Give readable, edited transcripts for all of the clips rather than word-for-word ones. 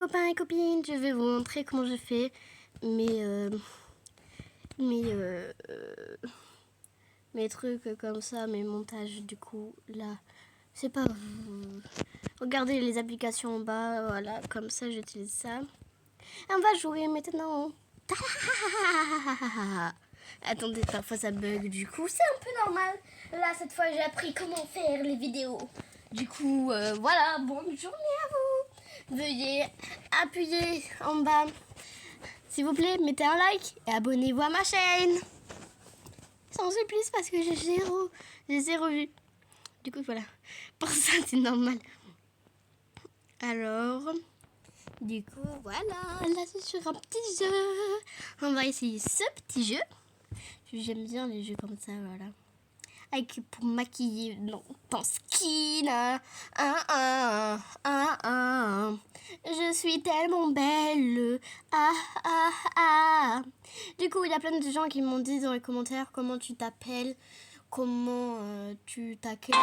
Copains et copines, je vais vous montrer comment je fais mes trucs comme ça, mes montages. Du coup, là, c'est pas... Regardez les applications en bas, voilà, comme ça, j'utilise ça. On va jouer maintenant. Attendez, parfois ça bug, du coup, c'est un peu normal. Là, cette fois, j'ai appris comment faire les vidéos. Du coup, voilà, bonne journée à vous. Veuillez appuyer en bas. S'il vous plaît, mettez un like et abonnez-vous à ma chaîne. Sans supplice parce que j'ai zéro vue. Du coup, voilà. Pour ça, c'est normal. Alors, du coup, voilà. Là, c'est sur un petit jeu. On va essayer ce petit jeu. J'aime bien les jeux comme ça, voilà. Avec pour maquiller, non, ton skin. Je suis tellement belle. Du coup, il y a plein de gens qui m'ont dit dans les commentaires comment tu t'appelles, comment tu t'accueilles.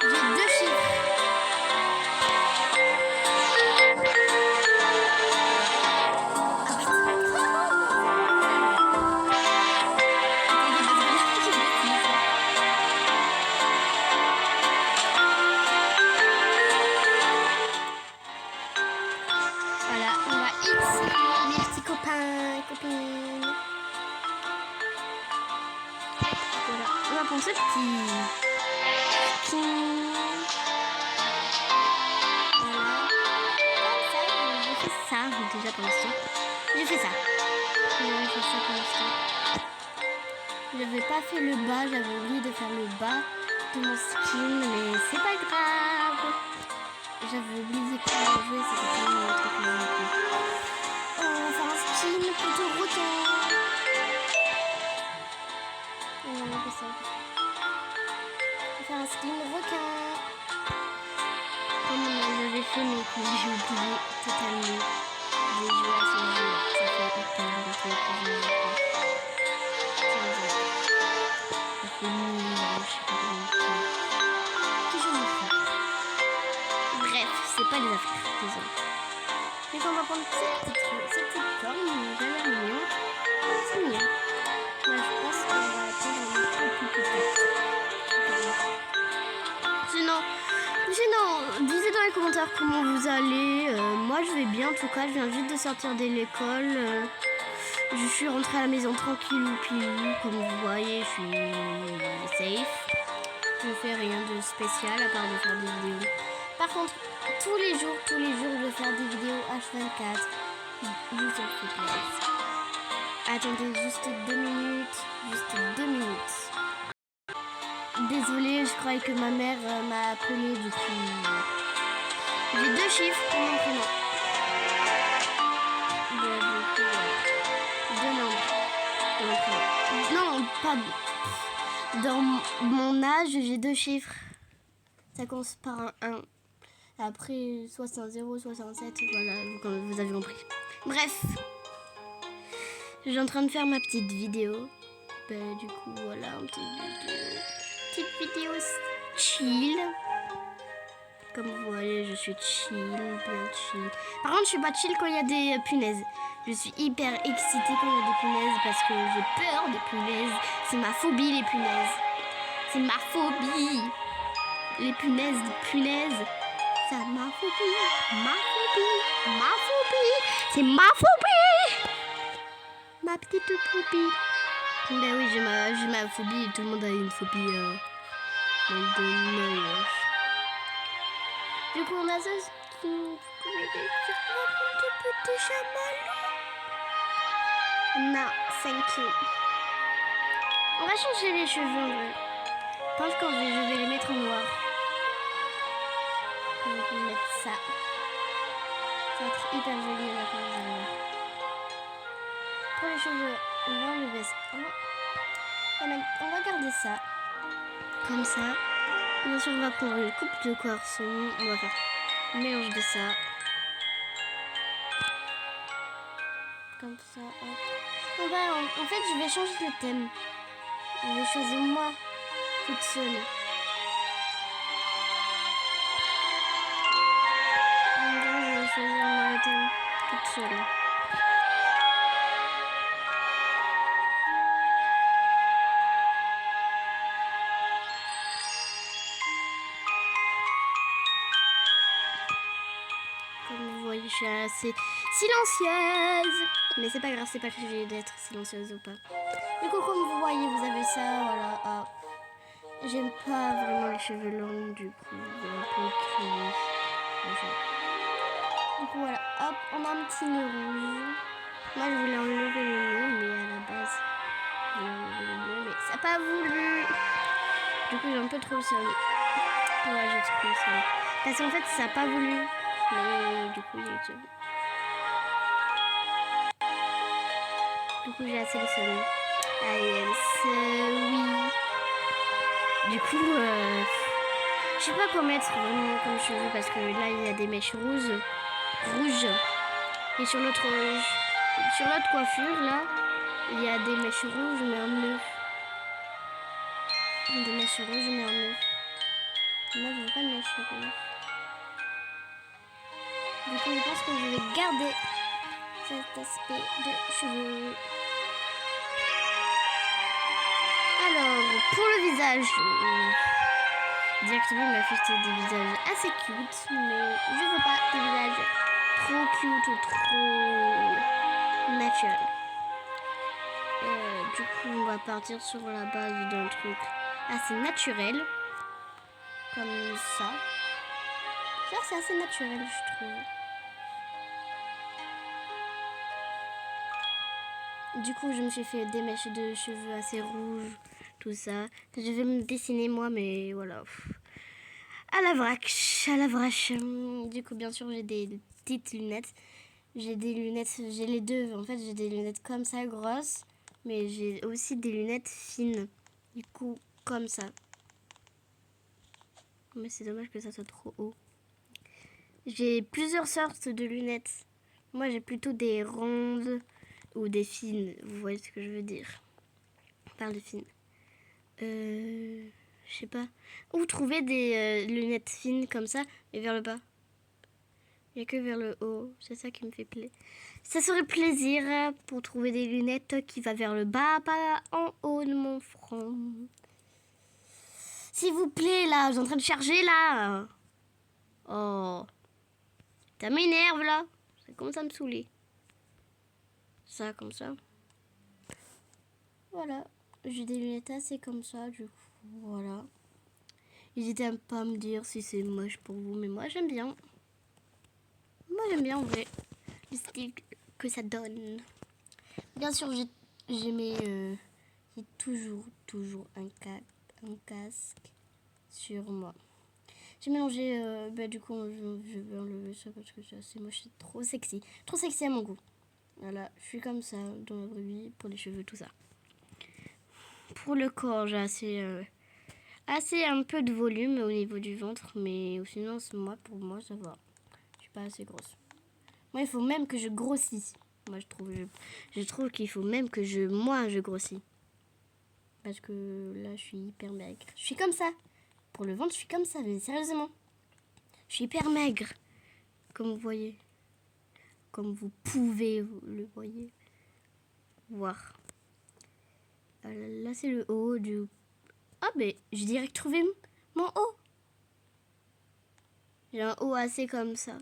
J'ai 2 chiffres. Voilà, on va X, merci copains et copines. Voilà, on va prendre ce petit. Voilà, comme ça, j'ai fait ça déjà pour l'instant. J'ai fait ça. J'ai fait ça pour l'instant. J'avais pas fait le bas, j'avais oublié de faire le bas de mon skin, mais c'est pas grave. J'avais oublié comment jouer, c'était pas mon truc. On va faire un skin plutôt requin. On va faire ça. On va faire un skin requin. Comme j'avais fait, mais que j'ai oublié totalement de jouer à ce jeu. Ça fait hyper longtemps que je ne joue pas. Ça fait 1000 ans, je sais pas combien de temps. Qu'est-ce que je fais? Bref, c'est pas les affaires, désolé. Donc on va prendre cette petite corne, j'ai l'air mignon. C'est mignon. Moi je pense qu'on va attendre un peu plus petit. Sinon, dites dans les commentaires comment vous allez. Moi je vais bien, en tout cas je viens juste de sortir de l'école. Je suis rentrée à la maison tranquille, comme vous voyez, je suis safe. Je ne fais rien de spécial à part de faire des vidéos. Par contre, tous les jours, je vais faire des vidéos H24. Vous en faites plaisir. Attendez juste 2 minutes. Désolée, je croyais que ma mère m'a appelé depuis. J'ai 2 chiffres pour mon prénom. 2 nombres de mon prénom. Non, pas. Dans mon âge, j'ai 2 chiffres. Ça commence par un 1. Après, soit c'est un 0, soit c'est un 7. Voilà, vous avez compris. Bref. Je suis en train de faire ma petite vidéo. Du coup, voilà, une petite vidéo chill. Comme vous voyez, je suis chill, bien chill. Par contre, je suis pas chill quand il y a des punaises. Je suis hyper excitée quand il y a des punaises parce que j'ai peur des punaises. C'est ma phobie, les punaises. C'est ma phobie. Les punaises, c'est ma phobie. C'est ma phobie. Ma petite phobie. Ben oui, j'ai ma phobie. Tout le monde a une phobie. Du coup, on a ça. Petit chamallow. Non, thank you. On va changer les cheveux en vrai. Je pense que je vais les mettre en noir. On va mettre ça. Ça va être hyper joli à la fin. Pour les cheveux, on va enlever ça. On va garder ça. Comme ça. Bien sûr, on va prendre une coupe de corson. On va faire un mélange de ça. Comme ça, hop. En fait, je vais changer le thème. Je vais choisir moi, toute seule. Je vais choisir seul. Comme vous voyez, je suis assez silencieuse. Mais c'est pas grave, c'est pas que j'ai d'être silencieuse ou pas. Du coup, comme vous voyez, vous avez ça, voilà. Ah. J'aime pas vraiment les cheveux longs, du coup, un peu crié. Du coup, voilà, hop, on a un petit nœud rouge. Moi, je voulais enlever le nœud, mais à la base, je voulais enlever le nœud, mais ça n'a pas voulu. Du coup, j'ai un peu trop le seum. Ouais, j'ai trop le seum. Parce qu'en fait, ça n'a pas voulu. Mais du coup, j'ai été... Du coup, j'ai assez le seum. I am so oui. Du coup, je sais pas quoi mettre vraiment comme cheveux parce que là, il y a des mèches rouges. Et sur l'autre coiffure, là, il y a des mèches rouges, mais un nœud. Des mèches rouges, mais un nœud. Moi, je veux pas de mèches rouges. Du coup, je pense que je vais garder cet aspect de cheveux. Alors, pour le visage, directement, il m'a fait des visages assez cute, mais je veux pas des visages trop cute ou trop naturels. Du coup, on va partir sur la base d'un truc assez naturel, comme ça. Ça, c'est assez naturel, je trouve. Du coup, je me suis fait des mèches de cheveux assez rouges, tout ça. Je vais me dessiner moi, mais voilà. À la vrac, à la vrache. Du coup, bien sûr, j'ai des petites lunettes. J'ai des lunettes, j'ai les deux. En fait, j'ai des lunettes comme ça, grosses. Mais j'ai aussi des lunettes fines. Du coup, comme ça. Mais c'est dommage que ça soit trop haut. J'ai plusieurs sortes de lunettes. Moi, j'ai plutôt des rondes ou des fines. Vous voyez ce que je veux dire. On parle de fines. Je sais pas. Où trouver des lunettes fines comme ça, mais vers le bas. Il n'y a que vers le haut. C'est ça qui me fait plaisir. Ça serait plaisir pour trouver des lunettes qui va vers le bas, pas en haut de mon front. S'il vous plaît, là, je suis en train de charger, là. Oh. Ça m'énerve, là. Ça commence à me saouler. Ça, comme ça. Voilà. J'ai des lunettes assez comme ça, du coup. Voilà. N'hésitez à pas me dire si c'est moche pour vous, mais moi, j'aime bien. Moi, j'aime bien, en vrai, le style que ça donne. Bien sûr, j'ai toujours un casque sur moi. J'ai mélangé, du coup, je vais enlever ça parce que c'est assez moche, c'est trop sexy. Trop sexy à mon goût. Voilà, je suis comme ça dans la vraie vie, pour les cheveux, tout ça. Pour le corps, j'ai assez un peu de volume au niveau du ventre, mais sinon, pour moi, ça va. Je suis pas assez grosse. Moi, il faut même que je grossisse. Moi, je trouve qu'il faut même que je grossis. Parce que là, je suis hyper maigre. Je suis comme ça. Pour le ventre, je suis comme ça, mais sérieusement. Je suis hyper maigre. Comme vous voyez. Comme vous pouvez le voyez. Voir. Là, c'est le haut du... Ah, mais j'ai direct trouvé mon haut. J'ai un haut assez comme ça.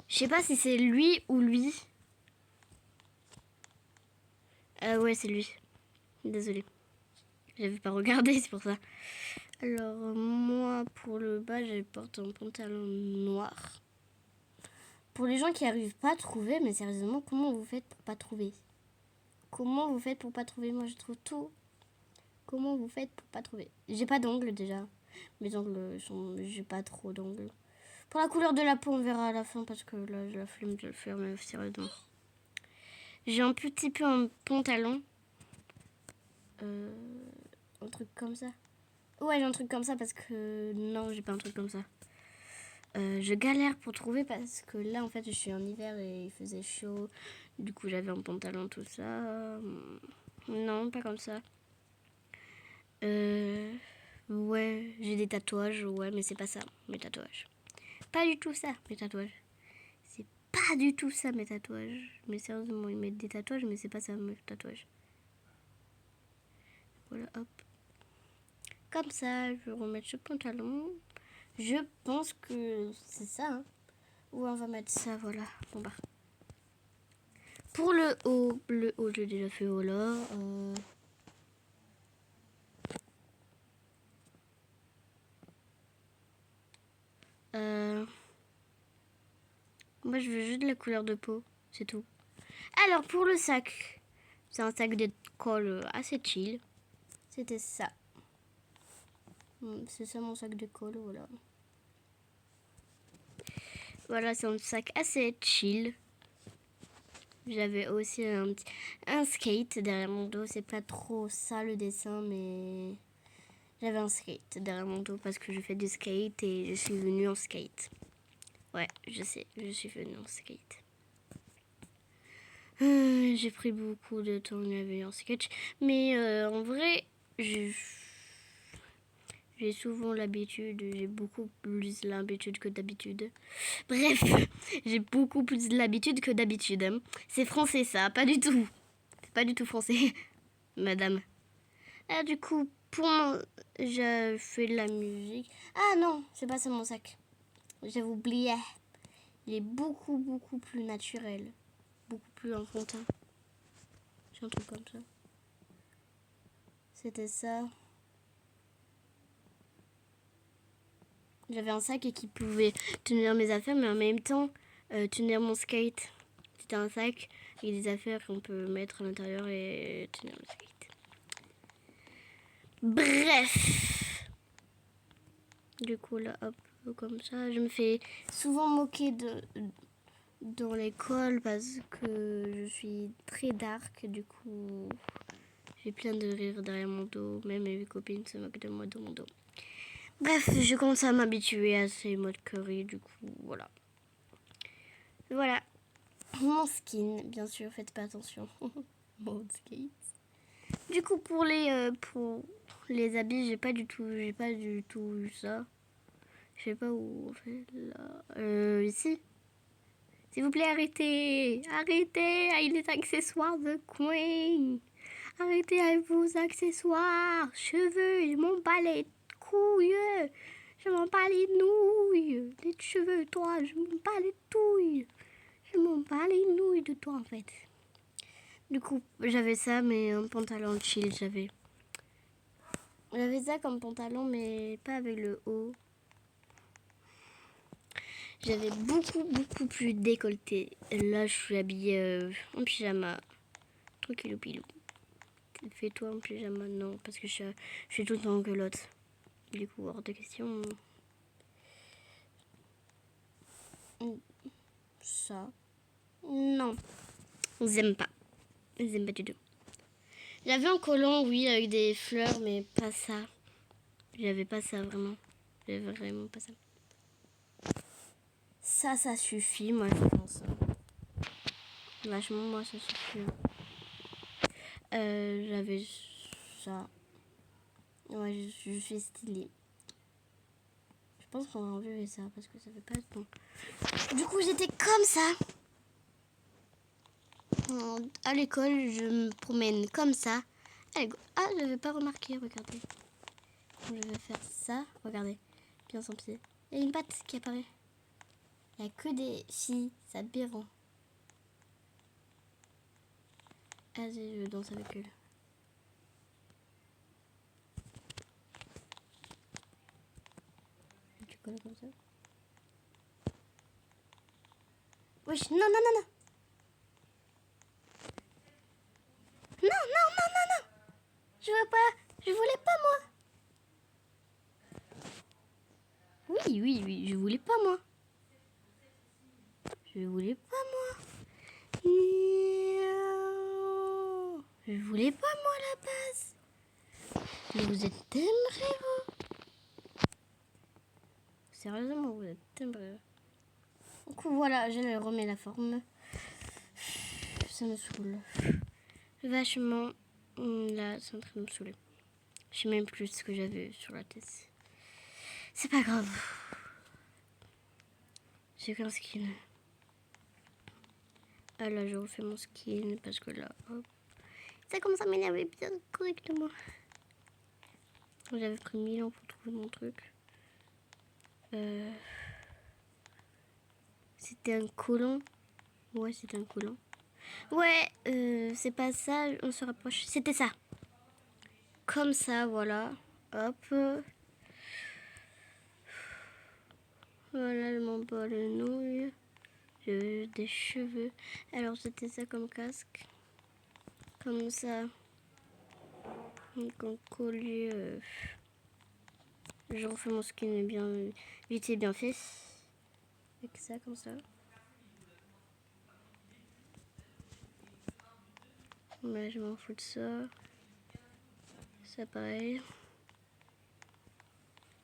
Je sais pas si c'est lui ou lui. Ouais, c'est lui. Désolée. J'avais pas regardé, c'est pour ça. Alors, moi, pour le bas, je porte un pantalon noir. Pour les gens qui n'arrivent pas à trouver, mais sérieusement, comment vous faites pour pas trouver? Comment vous faites pour pas trouver? Moi, je trouve tout. Comment vous faites pour pas trouver? J'ai pas d'ongles déjà. Mes ongles sont... J'ai pas trop d'ongles. Pour la couleur de la peau, on verra à la fin parce que là, j'ai la flemme de le faire, mais sérieusement. J'ai un petit peu un pantalon. Un truc comme ça. Ouais, j'ai un truc comme ça parce que... Non, j'ai pas un truc comme ça. Je galère pour trouver parce que là, en fait, je suis en hiver et il faisait chaud. Du coup, j'avais un pantalon, tout ça. Non, pas comme ça. Ouais, j'ai des tatouages, ouais, mais c'est pas ça, mes tatouages. Pas du tout ça, mes tatouages. C'est pas du tout ça mes tatouages. Mais sérieusement, ils mettent des tatouages, mais c'est pas ça mes tatouages. Voilà, hop. Comme ça, je vais remettre ce pantalon. Je pense que c'est ça. Hein. Ou on va mettre ça, voilà. Bon bah. Pour le haut, j'ai déjà fait haut là. Moi, je veux juste de la couleur de peau, c'est tout. Alors, pour le sac, c'est un sac d'école assez chill. C'était ça. C'est ça mon sac d'école, voilà. Voilà, c'est un sac assez chill. J'avais aussi un skate derrière mon dos. C'est pas trop ça le dessin, mais j'avais un skate derrière mon dos parce que je fais du skate et je suis venue en skate. Ouais, je sais, je suis venue en skate. J'ai pris beaucoup de temps à venir en skate, mais en vrai, j'ai souvent l'habitude, j'ai beaucoup plus l'habitude que d'habitude. Bref, j'ai beaucoup plus l'habitude que d'habitude. Hein. C'est français ça, pas du tout. C'est pas du tout français, madame. Ah, du coup, j'ai fait de la musique. Ah non, c'est pas ça mon sac. J'avais oublié. Il est beaucoup, beaucoup plus naturel. Beaucoup plus enfantin. C'est un truc comme ça. C'était ça. J'avais un sac qui pouvait tenir mes affaires, mais en même temps, tenir mon skate. C'était un sac avec des affaires qu'on peut mettre à l'intérieur et tenir le skate. Bref. Du coup, là, hop, comme ça. Je me fais souvent moquer dans l'école parce que je suis très dark. Du coup, j'ai plein de rires derrière mon dos. Même mes copines se moquent de moi dans mon dos. Bref, je commence à m'habituer à ces modes curry. Du coup, voilà. Voilà. Mon skin, bien sûr, faites pas attention. Mon skate. Du coup, pour les habits, j'ai pas du tout eu ça. Je sais pas où, en fait, là. Ici. S'il vous plaît, arrêtez. Arrêtez avec les accessoires de Queen. Arrêtez avec vos accessoires. Cheveux, je m'en bats les couilles. Je m'en bats les nouilles. Les cheveux, toi, je m'en bats les touilles. Je m'en bats les nouilles de toi, en fait. Du coup, j'avais ça, mais un pantalon chill, j'avais. J'avais ça comme pantalon, mais pas avec le haut. J'avais beaucoup plus décolleté. Là, je suis habillée en pyjama. Tranquillou pilou. Fais-toi en pyjama, non, parce que je suis tout le temps en culotte. Du coup, hors de question. Ça. Non. Ils aiment pas. Ils aiment pas du tout. J'avais un collant, oui, avec des fleurs, mais pas ça. J'avais pas ça, vraiment. J'avais vraiment pas ça. Ça suffit, moi, je pense. Vachement, moi, ça suffit. J'avais ça. Ouais, je suis stylée. Je pense qu'on va enlever ça parce que ça fait pas bon. Du coup, j'étais comme ça. À l'école, je me promène comme ça. Ah, je n'avais pas remarqué, regardez. Je vais faire ça. Regardez, bien sans pied. Il y a une patte qui apparaît. Il n'y a que des filles, ça aberrant. Vas-y, je danse avec eux. Tu connais comme ça? Wesh, non, non, non, non. Non, non, non, non, non. Je veux pas. Je voulais pas, moi. Oui, je voulais pas, moi. Je voulais pas, moi. Je voulais pas, moi, à la base. Mais vous êtes timbrés, vous. Sérieusement, vous êtes timbrés. Du coup, voilà, je remets la forme. Ça me saoule. Vachement. Là, c'est en train de me saouler. Je sais même plus ce que j'avais sur la tête. C'est pas grave. J'ai qu'un skin. Ah là, je refais mon skin parce que là, hop, ça commence à m'énerver bien correctement. J'avais pris 1000 ans pour trouver mon truc. C'était un colon. Ouais, c'était un colon. Ouais, c'est pas ça, on se rapproche. C'était ça. Comme ça, voilà. Hop. Voilà le mon bol de nouilles. J'ai des cheveux. Alors c'était ça comme casque. Comme ça. Donc un collier. Je refais mon skin bien vite et bien fait. Avec ça comme ça. Là je m'en fous de ça. Ça pareil.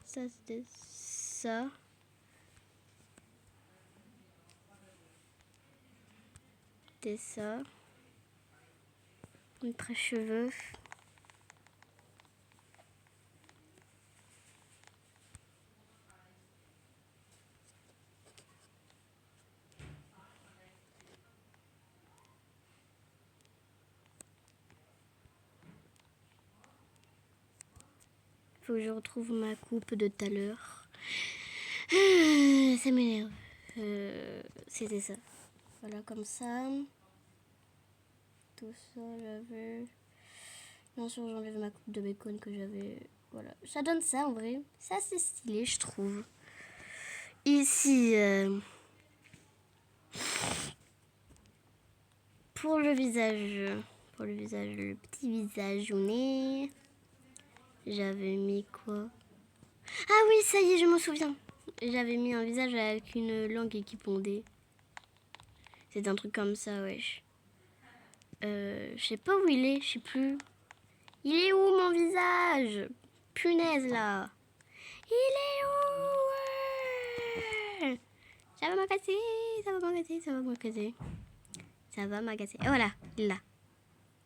Ça c'était ça. C'était ça. Une prêche-cheveux. Faut que je retrouve ma coupe de tout à l'heure. Ça m'énerve. C'était ça. Voilà, comme ça. Tout ça, j'avais... Bien sûr, j'enlève ma coupe de bacon que j'avais. Voilà, ça donne ça en vrai. Ça, c'est stylé, je trouve. Ici, pour le visage, le petit visage au nez, j'avais mis quoi? Ah oui, ça y est, je m'en souviens. J'avais mis un visage avec une langue qui pondait. C'est un truc comme ça, wesh. Je sais pas où il est, je sais plus. Il est où mon visage? Punaise là. Il est où? Ça va m'agacer, ça va m'agacer, ça va m'agacer. Ça va m'agacer. Et voilà, là.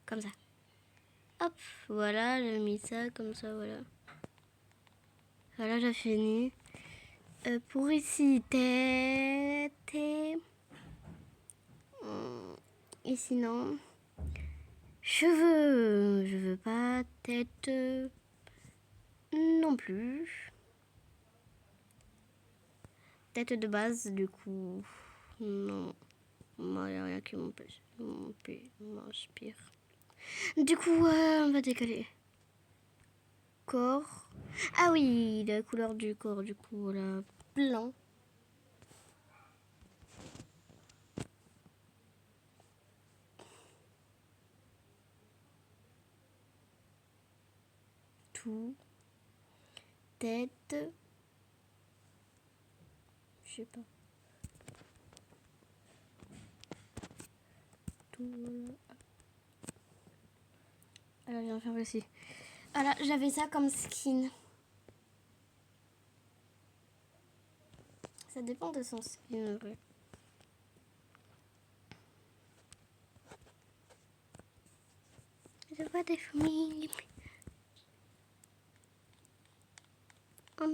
Comme ça. Hop, voilà, j'ai mis ça comme ça, voilà. Voilà, j'ai fini. Pour ici, tête et... Ici, non. Cheveux, je veux pas. Tête, non plus. Tête de base, du coup, non. Moi, il n'y a rien qui m'inspire. Du coup, on va décaler. Corps. Ah oui, la couleur du corps, du coup, voilà. Blanc. Tout. Tête. Je sais pas. Tout. Alors, je viens faire aussi. Alors, j'avais ça comme skin. Ça dépend de son skin, en vrai. Je vois des fourmis. Quoi,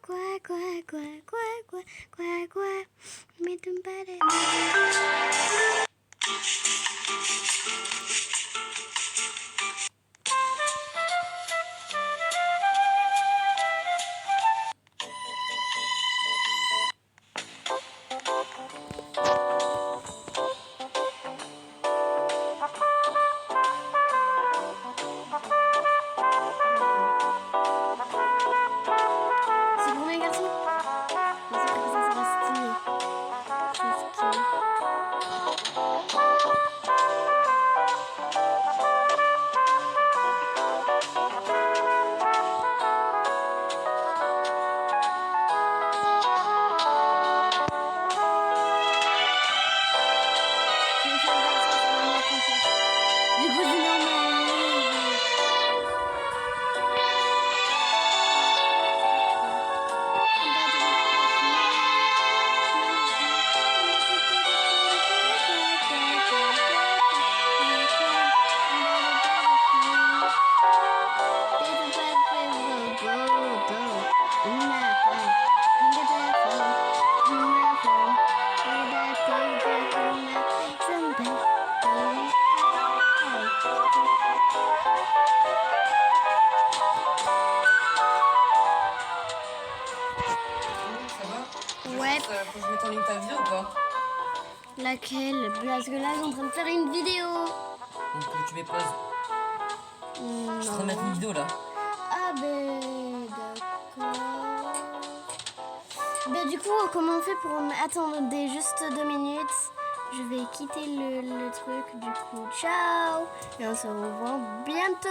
quoi, quoi, quoi, quoi, quoi, quoi, quoi. Mais tu me parles. C'est pour mes garçons. Mais c'est comme ça va stylé. C'est stylé. Faut que je mette en ligne ta vidéo ou pas? Laquelle? Parce que là, je suis en train de faire une vidéo. Donc tu mets pause. Je suis en train de mettre une Non. vidéo là. Ah ben d'accord. Ben du coup, comment on fait pour attendre juste 2 minutes? Je vais quitter le truc. Du coup, ciao. Et on se revoit bientôt.